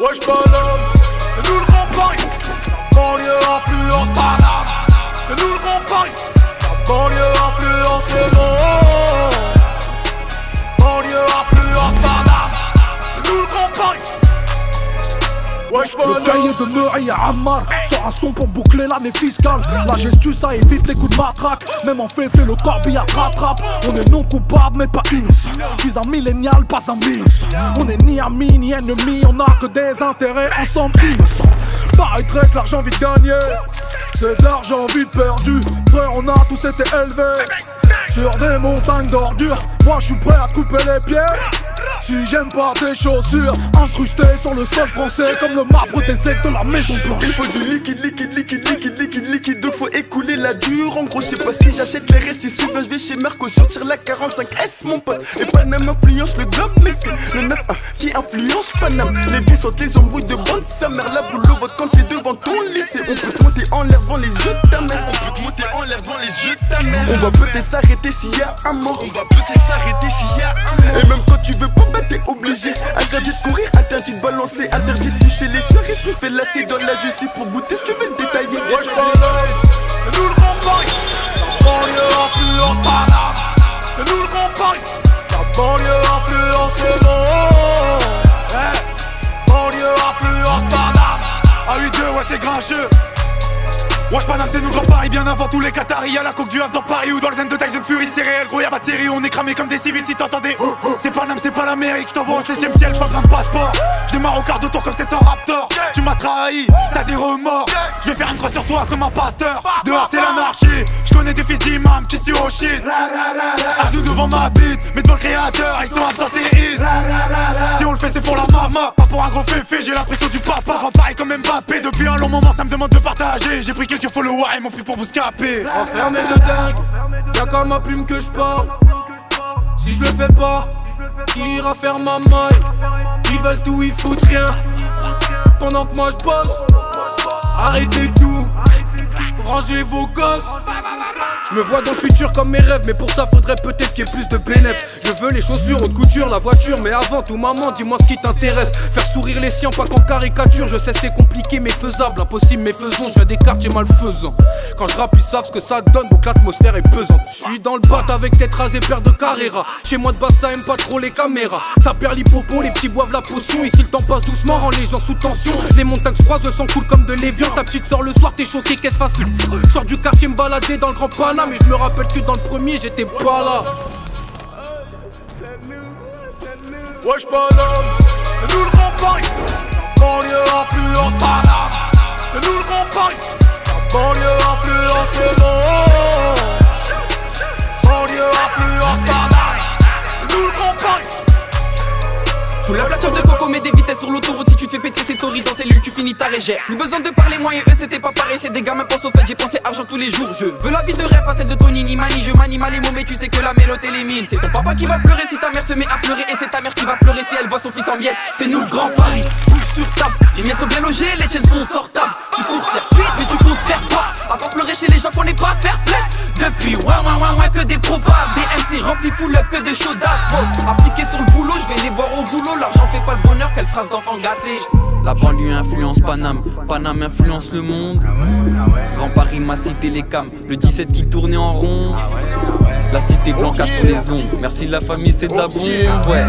Wesh Paname, c'est nous le Grand Paris. Banlieue influence Paname, c'est nous le Grand Paris. Banlieue influence le monde. Banlieue influence Paname, c'est nous le Grand Paris. Wesh Paname. Le cahier de Meury à Ammar sort un son pour boucler l'année fiscale. La gestu ça évite les coups de matraque. Même en fait le corbillard rattrape. On est non coupable mais pas innocent. Je suis un millénial, pas un innocent. On est ni amis ni ennemis, on a que des intérêts ensemble innocents. Paraîtrait que l'argent vite gagné, c'est de l'argent vite perdu. Frère, on a tous été élevés sur des montagnes d'ordures. Moi je suis prêt à te couper les pieds si j'aime pas tes chaussures incrustées sur le sol français comme le marbre des aides de la Maison Blanche. Il faut du liquide, donc faut écouler la dure. En gros, je sais pas si j'achète les récits. Souvent je vais chez Merco sortir la 45S, mon pote. Et Paname influence le globe, mais c'est le 9-1 qui influence Paname. Les vies sont les embrouilles de bande, sa mère. La boulot, vote quand t'es devant ton lycée. On peut te monter en l'air devant les yeux de ta mère. On peut te monter en l'air devant les yeux de ta mère. On va peut-être s'arrêter s'il y a un mort. On va peut-être s'arrêter s'il y a un mort. Et même quand tu veux pas, bah t'es obligé. Interdit de courir, interdit de balancer, interdit de toucher les cerises. Tu fais lasser dans la justice pour goûter si tu veux le détailler. Wesh Paname, c'est nous le Grand Paris. La banlieue influence Paname, c'est nous le Grand Paris. La banlieue influence le monde. Hey. Banlieue influence Paname. A 8-2 ouais c'est grincheux. Wesh Paname c'est nous le Grand Paris. Bien avant tous les Qataris. Y'a la coque du Havre dans Paris ou dans le zen de Tyson Fury. C'est réel gros y'a pas de série. On est cramé comme des civils si t'entendais. C'est Paname c'est pas l'Amérique. J't'envoie au 7ème ciel pas besoin de passeport. J'démarre au quart de tour comme 700 Raptor. Tu m'as trahi, t'as des remords. J'vais faire une croix sur toi comme un pasteur. Dehors c'est l'anarchie. J'connais des fils d'imam qui se tuent au shit. Ardu devant ma bite, mais devant le créateur ils sont absentéistes. Si on le fait c'est pour la mama, pas pour un gros féfé. J'ai l'impression du papa, Grand Paris comme Mbappé. Depuis un long moment ça me demande de partager. J'ai pris quelques followers et m'ont pris pour vous scaper. Enfermé de dingue, y'a qu'à ma plume que je parle. Si je le fais pas, qui ira faire ma maille? Ils veulent tout, ils foutent rien. Pendant que moi je bosse, arrêtez tout, rangez vos gosses. Je me vois dans le futur comme mes rêves, mais pour ça faudrait peut-être qu'il y ait plus de bénéfices. Je veux les chaussures, haute couture, la voiture, mais avant tout maman dis-moi ce qui t'intéresse. Faire sourire les siens, pas qu'en caricature. Je sais c'est compliqué mais faisable, impossible mais faisons. Je viens des quartiers malfaisants. Quand je rappe ils savent ce que ça donne, donc l'atmosphère est pesante. Je suis dans le bat avec tête rasée, paire de Carrera. Chez moi de base ça aime pas trop les caméras. Ça perd l'hippopon, les petits boivent la potion. Ici le temps passe doucement, rend les gens sous tension. Les montagnes se croisent, le sang coule comme de l'évian. Ta petite sort le soir, t'es choqué, qu'est-ce fasse. Je sors du quartier me balader dans le Grand Paname. Mais je me rappelle que dans le premier j'étais pas là. Wesh Paname, c'est nous le Grand Paris. La banlieue influence Paname, c'est nous le Grand Paris. La banlieue influence le monde. Banlieue influence Paname, c'est nous le Grand Paris. Sous la voiture de coco, mets des vitesses sur l'autoroute. Si tu te fais péter ces tories dans cellule, tu finis ta régère. Plus besoin de parler, moi et eux c'était pas pareil. C'est des gamins pensent au fait, j'ai pensé argent tous les jours. Je veux la vie de rêve, pas celle de Tony ni Mani. Je manie mal les mots, mais tu sais que la mélo t'élimine. C'est ton papa qui va pleurer si ta mère se met à pleurer. Et c'est ta mère qui va pleurer si elle voit son fils en miettes. C'est nous le Grand Paris, roule sur table. Les miettes sont bien logées, les tiennes sont sortables. Tu cours circuit, mais tu comptes faire quoi? À part pleurer chez les gens qu'on n'est pas fair play. Depuis ouais que des probables. Des MC remplis full up que des chaudasses. Appliqué sur le boulot, je vais les voir au boulot. L'argent fait pas le bonheur, quelle phrase d'enfant gâté. La banlieue influence Paname, Paname influence le monde. Grand Paris m'a cité les cams, le 17 qui tournait en rond. La cité blanca sur les ondes, merci la famille c'est de la bombe, ouais.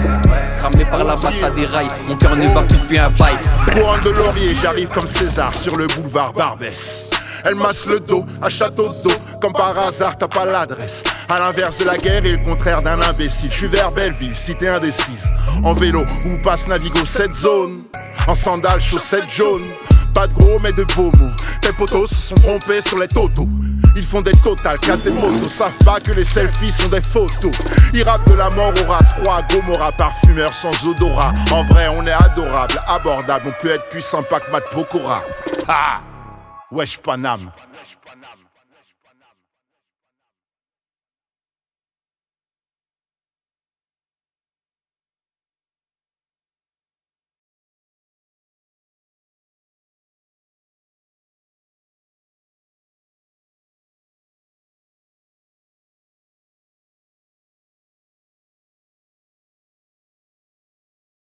Cramé par la vague ça déraille, mon cœur ne bat plus depuis un bail. Couronne de laurier, j'arrive comme César sur le boulevard Barbès. Elle masse le dos à château d'eau, comme par hasard t'as pas l'adresse. À l'inverse de la guerre et le contraire d'un imbécile. Je suis vers Belleville, cité indécise. En vélo ou passe Navigo cette zone. En sandales, chaussettes jaunes. Pas de gros mais de beaux mots. Tes potos se sont trompés sur les totos. Ils font des totales, cassent des motos. Savent pas que les selfies sont des photos. Ils rappent de la mort au ras, croix à Gomorrah. Parfumeur sans odorat. En vrai on est adorable, abordable. On peut être plus sympa que Matt Pokora. Ah, wesh Paname.